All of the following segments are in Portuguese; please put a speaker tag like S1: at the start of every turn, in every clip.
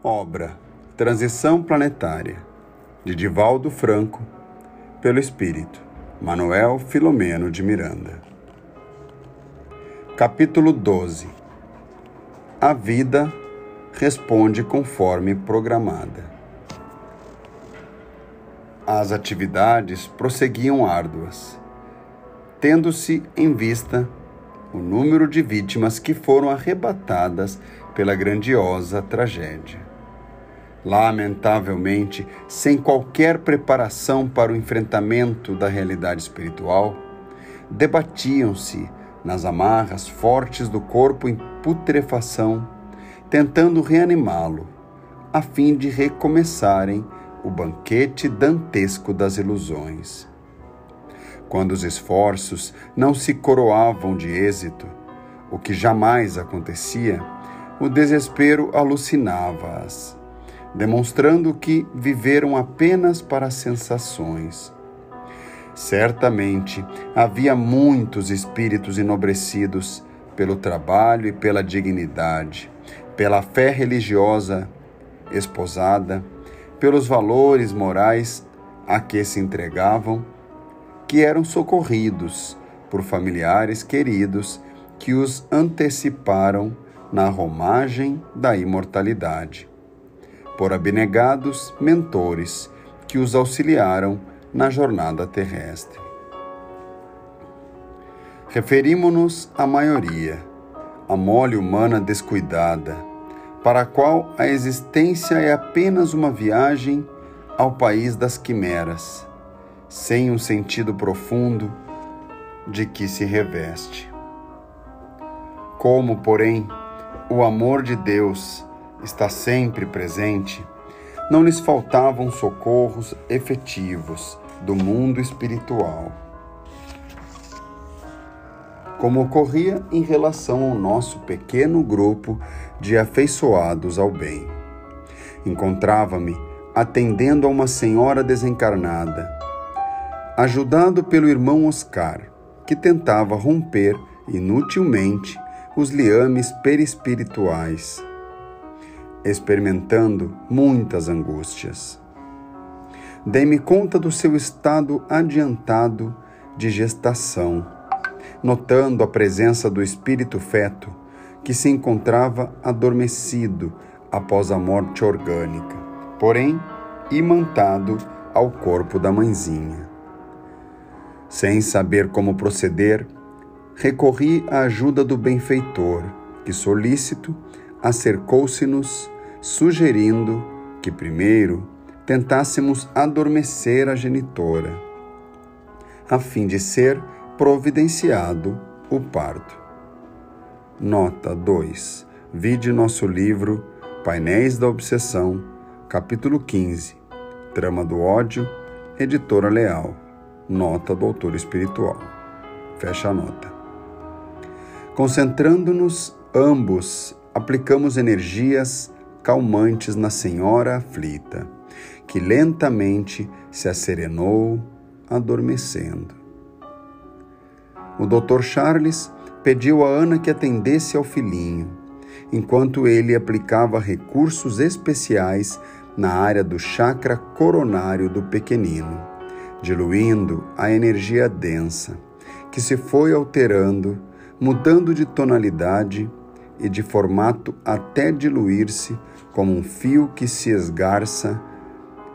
S1: Obra Transição Planetária, de Divaldo Franco, pelo Espírito Manuel Filomeno de Miranda. Capítulo 12. A vida responde conforme programada. As atividades prosseguiam árduas, tendo-se em vista o número de vítimas que foram arrebatadas pela grandiosa tragédia. Lamentavelmente, sem qualquer preparação para o enfrentamento da realidade espiritual, debatiam-se nas amarras fortes do corpo em putrefação, tentando reanimá-lo, a fim de recomeçarem o banquete dantesco das ilusões. Quando os esforços não se coroavam de êxito, o que jamais acontecia, o desespero alucinava-as, demonstrando que viveram apenas para as sensações. Certamente havia muitos espíritos enobrecidos pelo trabalho e pela dignidade, pela fé religiosa esposada, pelos valores morais a que se entregavam, que eram socorridos por familiares queridos que os anteciparam na romagem da imortalidade, por abnegados mentores que os auxiliaram na jornada terrestre. Referimo-nos à maioria, a mole humana descuidada, para a qual a existência é apenas uma viagem ao país das quimeras, sem um sentido profundo de que se reveste. Como, porém, o amor de Deus está sempre presente, não lhes faltavam socorros efetivos do mundo espiritual, como ocorria em relação ao nosso pequeno grupo de afeiçoados ao bem. Encontrava-me atendendo a uma senhora desencarnada, ajudado pelo irmão Oscar, que tentava romper inutilmente os liames perispirituais, experimentando muitas angústias. Dei-me conta do seu estado adiantado de gestação, notando a presença do espírito feto, que se encontrava adormecido após a morte orgânica, porém imantado ao corpo da mãezinha. Sem saber como proceder, recorri à ajuda do benfeitor, que, solícito, acercou-se-nos, sugerindo que primeiro tentássemos adormecer a genitora, a fim de ser providenciado o parto. Nota 2. Vide nosso livro Painéis da Obsessão, capítulo 15, Trama do Ódio, Editora Leal. Nota do autor espiritual. Fecha a nota. Concentrando-nos ambos, aplicamos energias calmantes na senhora aflita, que lentamente se asserenou, adormecendo. O Dr. Charles pediu a Ana que atendesse ao filhinho, enquanto ele aplicava recursos especiais na área do chakra coronário do pequenino, diluindo a energia densa, que se foi alterando, mudando de tonalidade e de formato até diluir-se como um fio que se esgarça,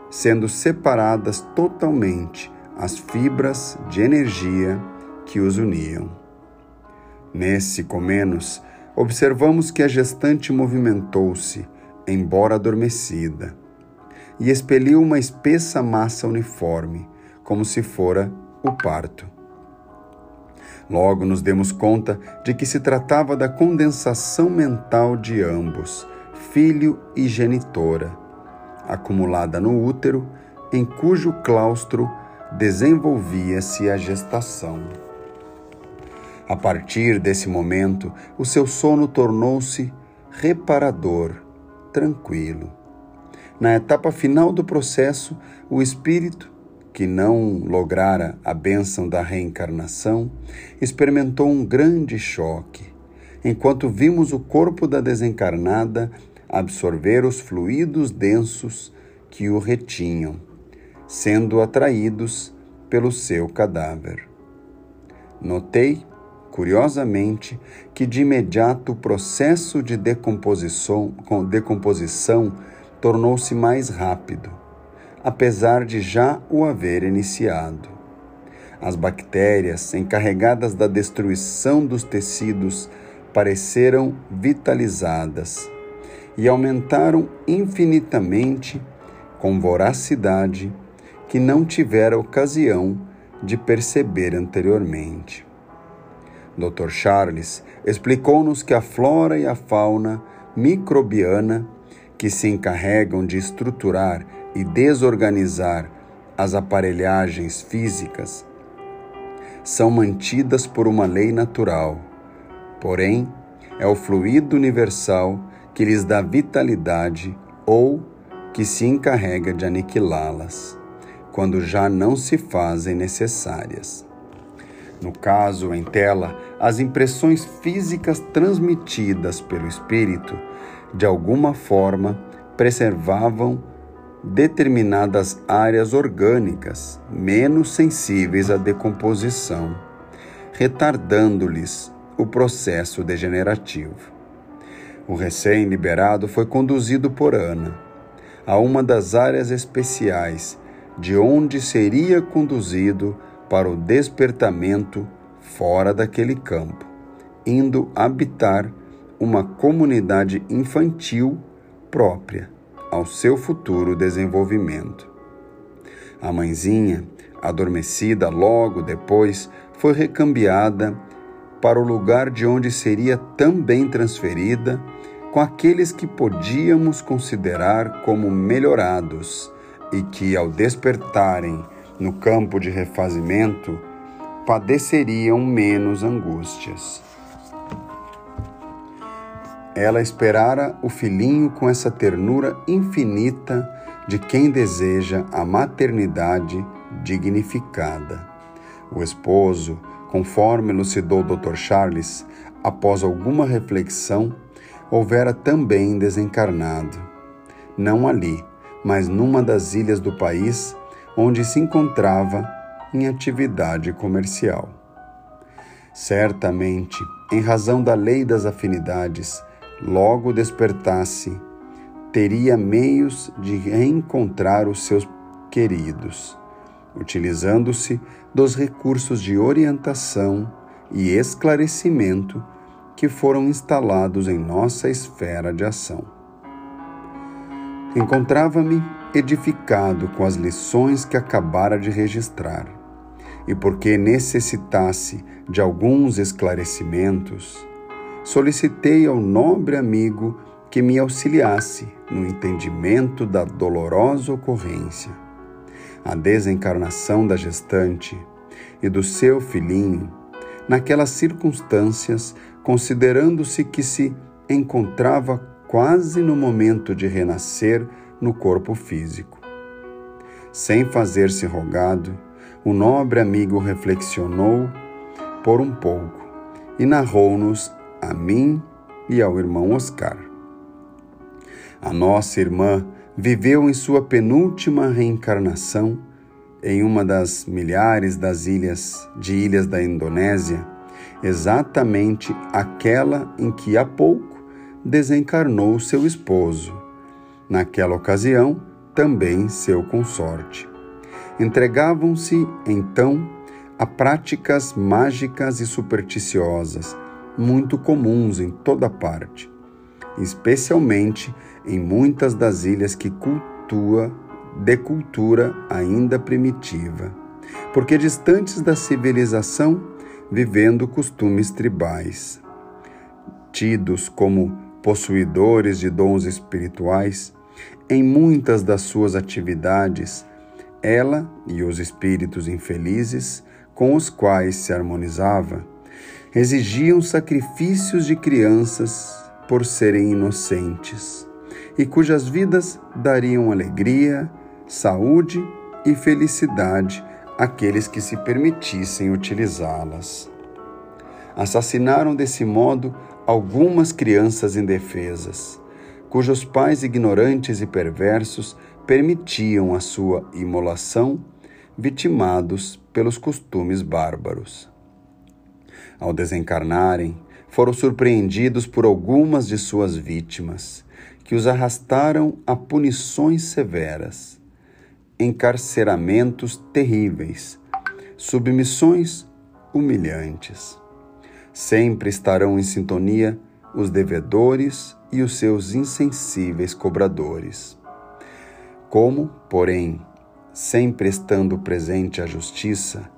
S1: sendo separadas totalmente as fibras de energia que os uniam. Nesse comenos, observamos que a gestante movimentou-se, embora adormecida, e expeliu uma espessa massa uniforme, como se fora o parto. Logo nos demos conta de que se tratava da condensação mental de ambos, filho e genitora, acumulada no útero, em cujo claustro desenvolvia-se a gestação. A partir desse momento, o seu sono tornou-se reparador, tranquilo. Na etapa final do processo, o espírito, que não lograra a bênção da reencarnação, experimentou um grande choque, enquanto vimos o corpo da desencarnada absorver os fluidos densos que o retinham, sendo atraídos pelo seu cadáver. Notei, curiosamente, que de imediato o processo de decomposição tornou-se mais rápido, apesar de já o haver iniciado. As bactérias encarregadas da destruição dos tecidos pareceram vitalizadas e aumentaram infinitamente com voracidade que não tivera ocasião de perceber anteriormente. Dr. Charles explicou-nos que a flora e a fauna microbiana, que se encarregam de estruturar e desorganizar as aparelhagens físicas, são mantidas por uma lei natural. Porém, é o fluido universal que lhes dá vitalidade ou que se encarrega de aniquilá-las, quando já não se fazem necessárias. No caso, em tela, as impressões físicas transmitidas pelo espírito, de alguma forma, preservavam determinadas áreas orgânicas menos sensíveis à decomposição, retardando-lhes o processo degenerativo. O recém-liberado foi conduzido por Ana a uma das áreas especiais, de onde seria conduzido para o despertamento fora daquele campo, indo habitar uma comunidade infantil própria ao seu futuro desenvolvimento. A mãezinha, adormecida logo depois, foi recambiada para o lugar de onde seria também transferida com aqueles que podíamos considerar como melhorados e que, ao despertarem no campo de refazimento, padeceriam menos angústias. Ela esperara o filhinho com essa ternura infinita de quem deseja a maternidade dignificada. O esposo, conforme elucidou Dr. Charles, após alguma reflexão, houvera também desencarnado. Não ali, mas numa das ilhas do país, onde se encontrava em atividade comercial. Certamente, em razão da lei das afinidades, logo despertasse, teria meios de reencontrar os seus queridos, utilizando-se dos recursos de orientação e esclarecimento que foram instalados em nossa esfera de ação. Encontrava-me edificado com as lições que acabara de registrar, e porque necessitasse de alguns esclarecimentos, solicitei ao nobre amigo que me auxiliasse no entendimento da dolorosa ocorrência. A desencarnação da gestante e do seu filhinho, naquelas circunstâncias, considerando-se que se encontrava quase no momento de renascer no corpo físico. Sem fazer-se rogado, o nobre amigo reflexionou por um pouco e narrou-nos a mim e ao irmão Oscar. A nossa irmã viveu em sua penúltima reencarnação em uma das milhares das ilhas da Indonésia, exatamente aquela em que há pouco desencarnou seu esposo, naquela ocasião também seu consorte. Entregavam-se, então, a práticas mágicas e supersticiosas, muito comuns em toda parte, especialmente em muitas das ilhas de cultura ainda primitiva, porque distantes da civilização, vivendo costumes tribais. Tidos como possuidores de dons espirituais, em muitas das suas atividades, ela e os espíritos infelizes com os quais se harmonizava, exigiam sacrifícios de crianças por serem inocentes, e cujas vidas dariam alegria, saúde e felicidade àqueles que se permitissem utilizá-las. Assassinaram desse modo algumas crianças indefesas, cujos pais ignorantes e perversos permitiam a sua imolação, vitimados pelos costumes bárbaros. Ao desencarnarem, foram surpreendidos por algumas de suas vítimas, que os arrastaram a punições severas, encarceramentos terríveis, submissões humilhantes. Sempre estarão em sintonia os devedores e os seus insensíveis cobradores. Como, porém, sempre estando presente a justiça,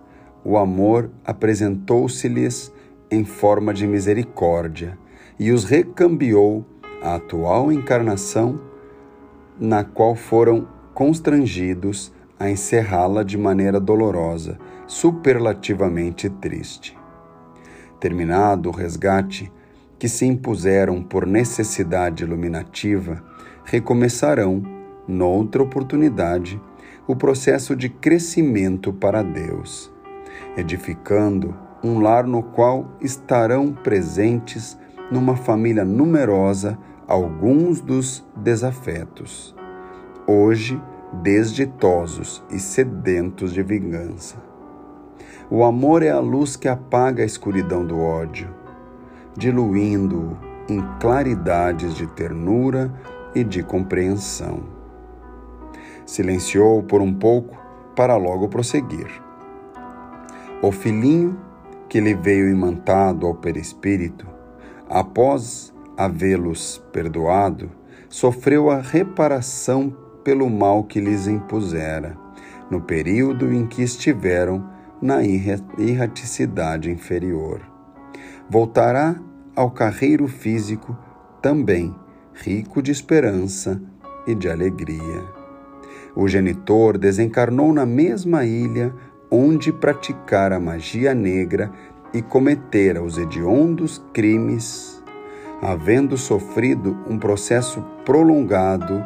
S1: o amor apresentou-se-lhes em forma de misericórdia e os recambiou à atual encarnação, na qual foram constrangidos a encerrá-la de maneira dolorosa, superlativamente triste. Terminado o resgate que se impuseram por necessidade iluminativa, recomeçarão, noutra oportunidade, o processo de crescimento para Deus, edificando um lar no qual estarão presentes numa família numerosa alguns dos desafetos, hoje desditosos e sedentos de vingança. O amor é a luz que apaga a escuridão do ódio, diluindo-o em claridades de ternura e de compreensão. Silenciou por um pouco para logo prosseguir. O filhinho que lhe veio imantado ao perispírito, após havê-los perdoado, sofreu a reparação pelo mal que lhes impusera, no período em que estiveram na erraticidade inferior. Voltará ao carreiro físico também rico de esperança e de alegria. O genitor desencarnou na mesma ilha onde praticara a magia negra e cometera os hediondos crimes, havendo sofrido um processo prolongado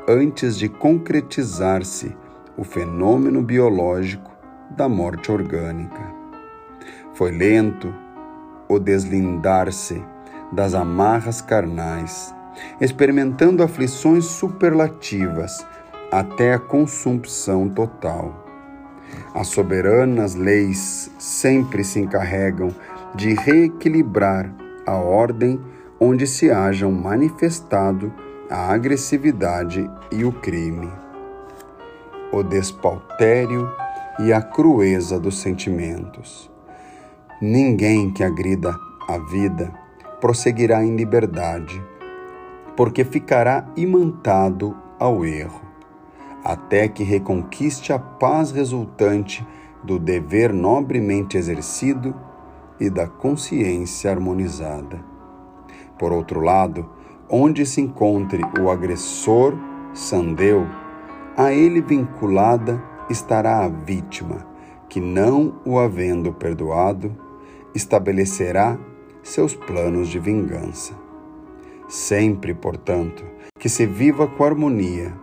S1: antes de concretizar-se o fenômeno biológico da morte orgânica. Foi lento o deslindar-se das amarras carnais, experimentando aflições superlativas até a consumpção total. As soberanas leis sempre se encarregam de reequilibrar a ordem onde se hajam manifestado a agressividade e o crime, o despautério e a crueza dos sentimentos. Ninguém que agrida a vida prosseguirá em liberdade, porque ficará imantado ao erro, até que reconquiste a paz resultante do dever nobremente exercido e da consciência harmonizada. Por outro lado, onde se encontre o agressor sandeu, a ele vinculada estará a vítima, que, não o havendo perdoado, estabelecerá seus planos de vingança. Sempre, portanto, que se viva com harmonia,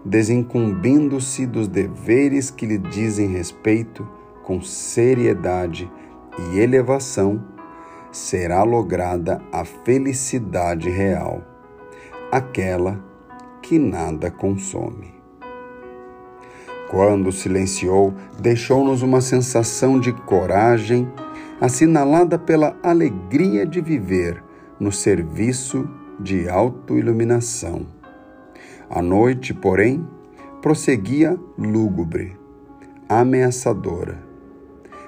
S1: desincumbindo-se dos deveres que lhe dizem respeito, com seriedade e elevação, será lograda a felicidade real, aquela que nada consome. Quando silenciou, deixou-nos uma sensação de coragem, assinalada pela alegria de viver no serviço de autoiluminação. A noite, porém, prosseguia lúgubre, ameaçadora.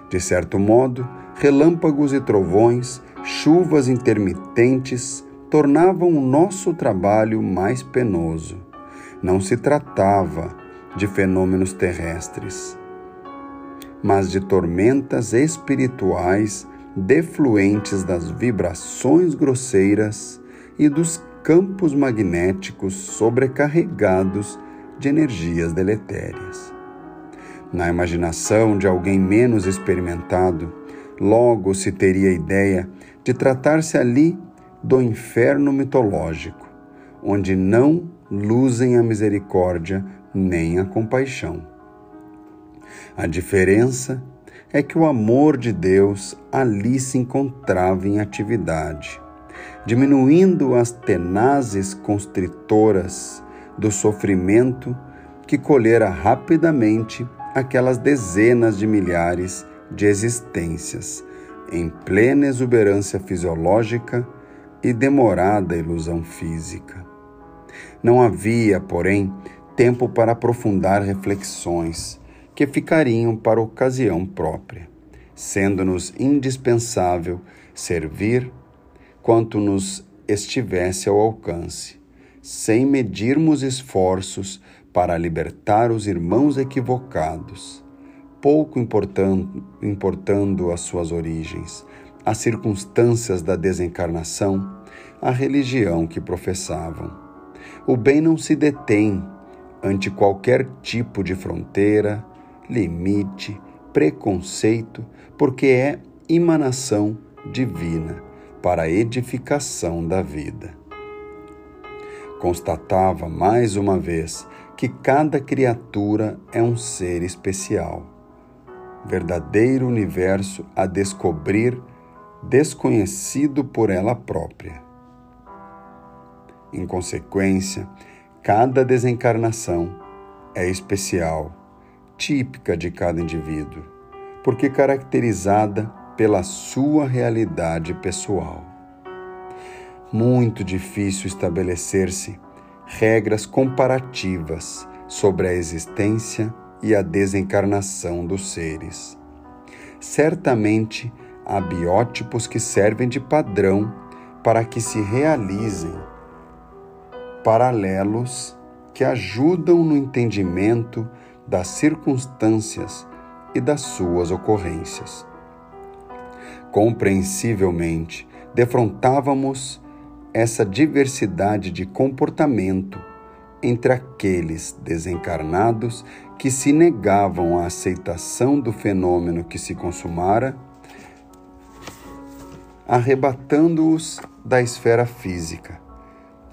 S1: De certo modo, relâmpagos e trovões, chuvas intermitentes, tornavam o nosso trabalho mais penoso. Não se tratava de fenômenos terrestres, mas de tormentas espirituais defluentes das vibrações grosseiras e dos campos magnéticos sobrecarregados de energias deletérias. Na imaginação de alguém menos experimentado, logo se teria a ideia de tratar-se ali do inferno mitológico, onde não luzem a misericórdia nem a compaixão. A diferença é que o amor de Deus ali se encontrava em atividade, diminuindo as tenazes constritoras do sofrimento que colhera rapidamente aquelas dezenas de milhares de existências em plena exuberância fisiológica e demorada ilusão física. Não havia, porém, tempo para aprofundar reflexões que ficariam para ocasião própria, sendo-nos indispensável servir quanto nos estivesse ao alcance, sem medirmos esforços para libertar os irmãos equivocados, pouco importando as suas origens, as circunstâncias da desencarnação, a religião que professavam. O bem não se detém ante qualquer tipo de fronteira, limite, preconceito, porque é emanação divina para a edificação da vida. Constatava mais uma vez que cada criatura é um ser especial, verdadeiro universo a descobrir, desconhecido por ela própria. Em consequência, cada desencarnação é especial, típica de cada indivíduo, porque caracterizada pela sua realidade pessoal. Muito difícil estabelecer-se regras comparativas sobre a existência e a desencarnação dos seres. Certamente há biótipos que servem de padrão para que se realizem paralelos que ajudam no entendimento das circunstâncias e das suas ocorrências. Compreensivelmente, defrontávamos essa diversidade de comportamento entre aqueles desencarnados que se negavam à aceitação do fenômeno que se consumara, arrebatando-os da esfera física,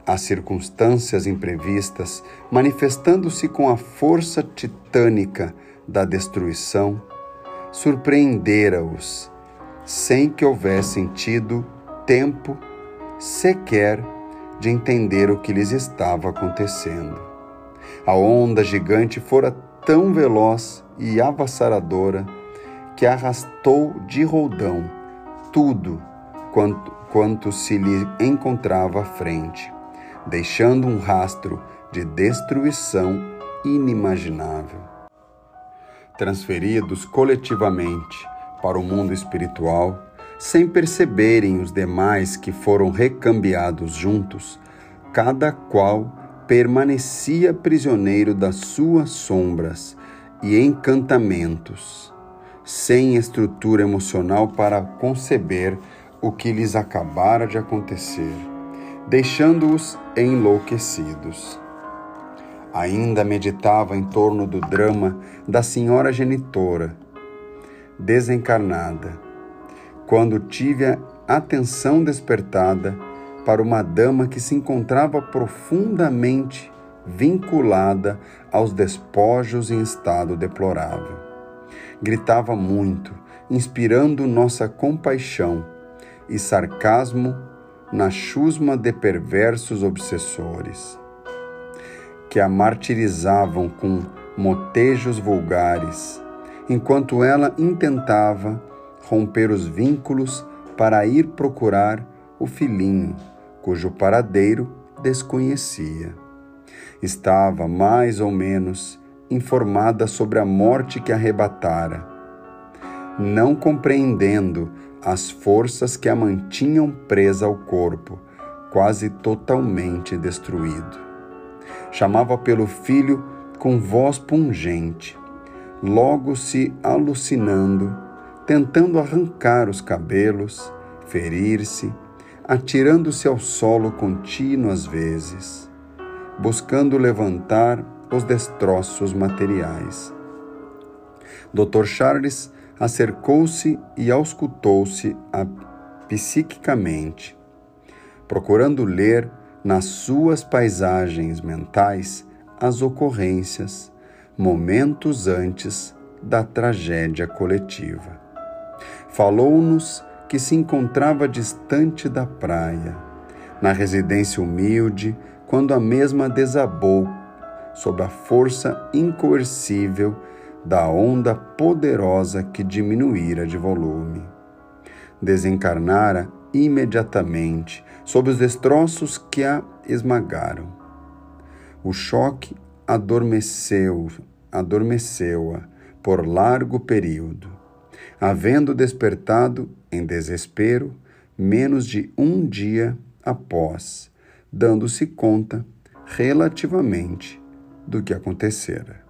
S1: as circunstâncias imprevistas manifestando-se com a força titânica da destruição, surpreendera-os, sem que houvessem tido tempo sequer de entender o que lhes estava acontecendo. A onda gigante fora tão veloz e avassaladora que arrastou de roldão tudo quanto se lhe encontrava à frente, deixando um rastro de destruição inimaginável. Transferidos coletivamente para o mundo espiritual, sem perceberem os demais que foram recambiados juntos, cada qual permanecia prisioneiro das suas sombras e encantamentos, sem estrutura emocional para conceber o que lhes acabara de acontecer, deixando-os enlouquecidos. Ainda meditava em torno do drama da senhora genitora, desencarnada, quando tive a atenção despertada para uma dama que se encontrava profundamente vinculada aos despojos em estado deplorável. Gritava muito, inspirando nossa compaixão e sarcasmo na chusma de perversos obsessores, que a martirizavam com motejos vulgares, enquanto ela intentava romper os vínculos para ir procurar o filhinho, cujo paradeiro desconhecia. Estava mais ou menos informada sobre a morte que arrebatara, não compreendendo as forças que a mantinham presa ao corpo, quase totalmente destruído. Chamava pelo filho com voz pungente, logo se alucinando, tentando arrancar os cabelos, ferir-se, atirando-se ao solo contínuas vezes, buscando levantar os destroços materiais. Dr. Charles acercou-se e auscultou-se psiquicamente, procurando ler nas suas paisagens mentais as ocorrências, momentos antes da tragédia coletiva. Falou-nos que se encontrava distante da praia, na residência humilde, quando a mesma desabou sob a força incoercível da onda poderosa que diminuíra de volume. Desencarnara imediatamente sob os destroços que a esmagaram. O choque adormeceu-a por largo período, havendo despertado em desespero menos de um dia após, dando-se conta relativamente do que acontecera.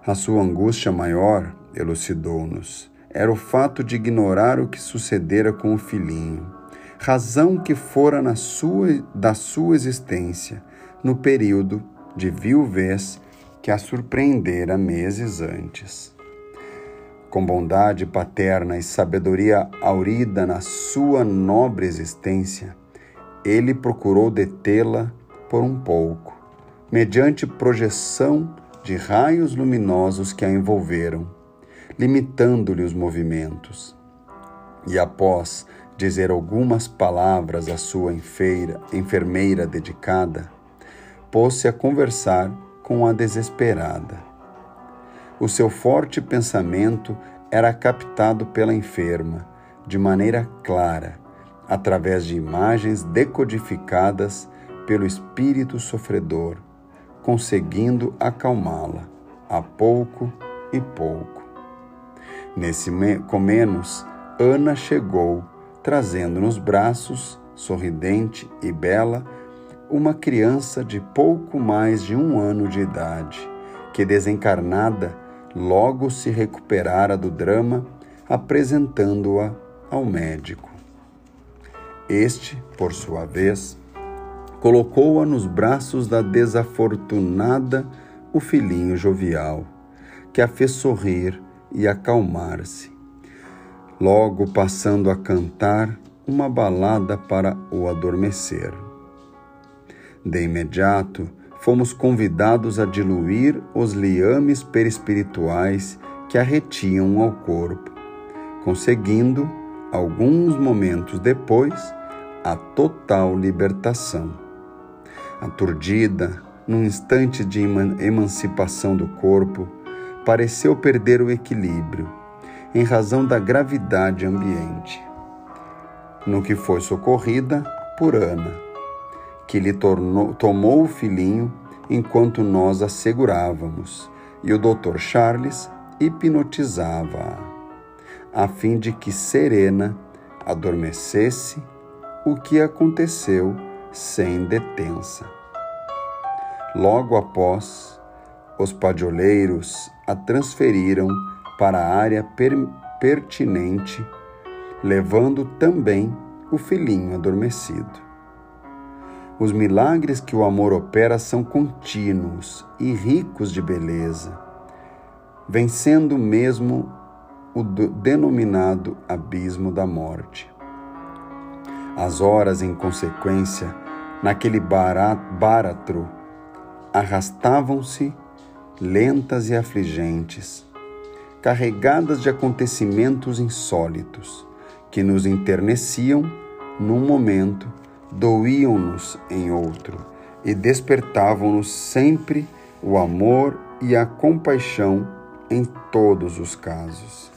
S1: A sua angústia maior, elucidou-nos, era o fato de ignorar o que sucedera com o filhinho, razão que fora da sua existência no período de viuvez que a surpreendera meses antes. Com bondade paterna e sabedoria aurida na sua nobre existência, ele procurou detê-la por um pouco, mediante projeção de raios luminosos que a envolveram, limitando-lhe os movimentos. E após dizer algumas palavras à sua enfermeira dedicada, pôs-se a conversar com a desesperada. O seu forte pensamento era captado pela enferma, de maneira clara, através de imagens decodificadas pelo espírito sofredor, conseguindo acalmá-la, a pouco e pouco. Nesse menos, Ana chegou, trazendo nos braços, sorridente e bela, uma criança de pouco mais de 1 ano de idade, que desencarnada logo se recuperara do drama, apresentando-a ao médico. Este, por sua vez, colocou-a nos braços da desafortunada o filhinho jovial, que a fez sorrir e acalmar-se, logo passando a cantar uma balada para o adormecer. De imediato, fomos convidados a diluir os liames perispirituais que a retinham ao corpo, conseguindo, alguns momentos depois, a total libertação. Aturdida, num instante de emancipação do corpo, pareceu perder o equilíbrio, em razão da gravidade ambiente, no que foi socorrida por Ana, que lhe tomou o filhinho enquanto nós a segurávamos, e o Dr. Charles hipnotizava-a, a fim de que serena adormecesse, o que aconteceu sem detença. Logo após, os padioleiros a transferiram para a área pertinente, levando também o filhinho adormecido. Os milagres que o amor opera são contínuos e ricos de beleza, vencendo mesmo o denominado abismo da morte. As horas, em consequência, naquele báratro, arrastavam-se, lentas e afligentes, carregadas de acontecimentos insólitos, que nos enterneciam num momento, doíam-nos em outro e despertavam-nos sempre o amor e a compaixão em todos os casos.